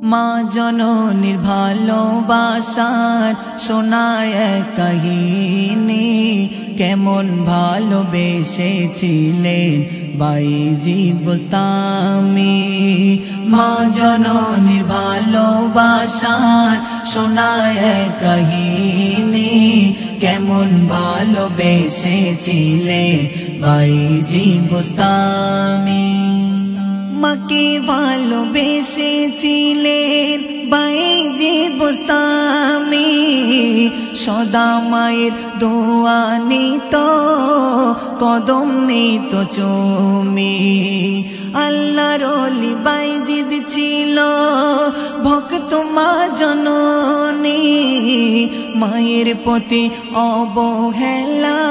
মা জননীর ভালোবাসার শোনায় কাহিনী, কেমন ভালোবেসেছিলেন বাইজিদ বুস্তামি। মা জননীর ভালোবাসার শোনায় কাহিনী, কেমন ভালোবেসেছিলেন বাইজিদ বুস্তামি। মাকে ভালোবেসেছিলেন বাইজিদ বুস্তামি, সদা মায়ের দোয়া নিত, কদম নিত চুমি। আল্লাহর ওলি বাইজিদ ছিল ভক্ত মা জননী, মায়ের প্রতি অবহেলা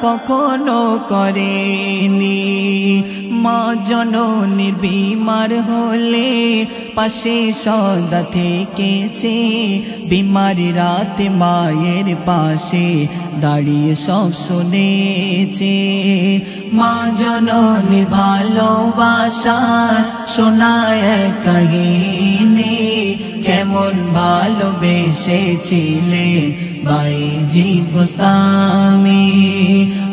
কখনো করেনি। মা জননী বিমার হলে পাশে সদা থেকেছে, বিমার রাতে মায়ের পাশে দাঁড়িয়ে সব শুনেছে। মা জননীর ভালোবাসার শোনায় কাহিনী, কেমন ভালোবেসেছিলেন বাইজিদ বুস্তামি।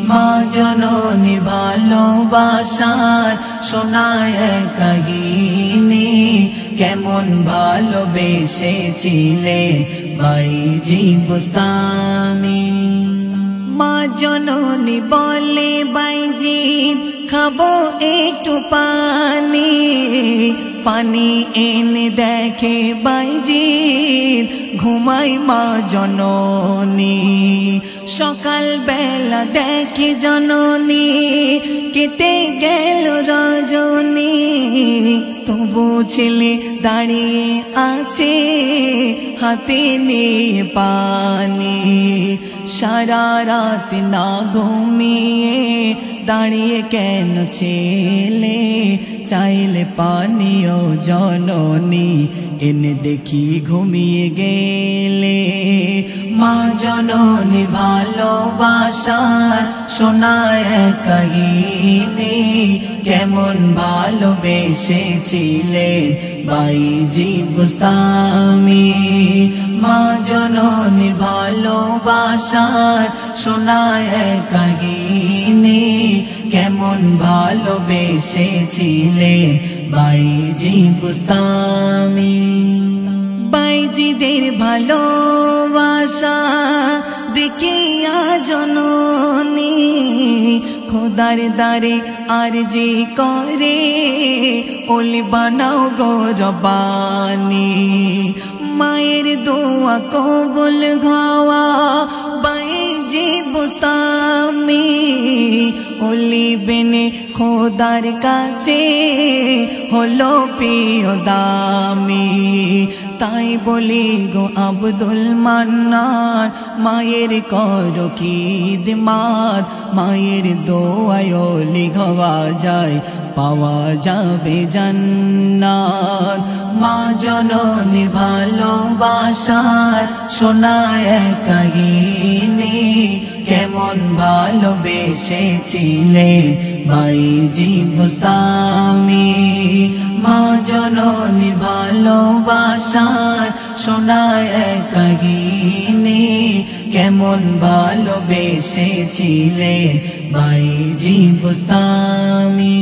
মা জননীর ভালোবাসার শোনায় কাহিনী, কেমন ভালোবেসেছিলেন বাইজিদ বুস্তামি। মা জননী বলে বাইজিদ খাবো একটু পানি, পানি এনে দেখে বাইজিদ ঘুমাই মা জননী। সকাল বেলা দেখে জননী কেটে গেল রজনী, তবু ছেলে দাঁড়িয়ে আছে হাতে নিয়ে পানি। সারা রাত না ঘুমিয়ে দাঁড়িয়ে কেন ছেলে, চাইলে পানিও জননী এনে দেখি ঘুমিয়ে গেলে। মা জননীর ভালোবাসার শোনায় কাহিনী, কেমন ভালোবেসেছিলেন বাইজিদ বুস্তামি। মা জননীর ভালোবাসার শোনায় কাহিনী, কেমন ভালোবেসেছিলেন বাইজিদ বুস্তামি। বাইজিদের ভালোবাসা দেখিয়া জননী খোদার দ্বারে আরজি করে, ওলি বানাও গো রব্বানি। মায়ের দোয়া কবুল হওয়া বাইজিদ বুস্তামি, ওলি বেনে খোদার কাছে হলো প্রিয় দামি। তাই বলি গো আব্দুল মান্নান, মায়ের করো খিদমাত, মায়ের দোয়ায় ওলি হওয়া যায়, পাওয়া যাবে জান্নাত। মা জননীর ভালোবাসার শোনায় কাহিনী, কেমন ভালোবেসেছিলেন বাইজিদ বুস্তামি। মা জননীর ভালোবাসার শোনায় কাহিনী, কেমন ভালোবেসেছিলেন বাইজিদ বুস্তামি।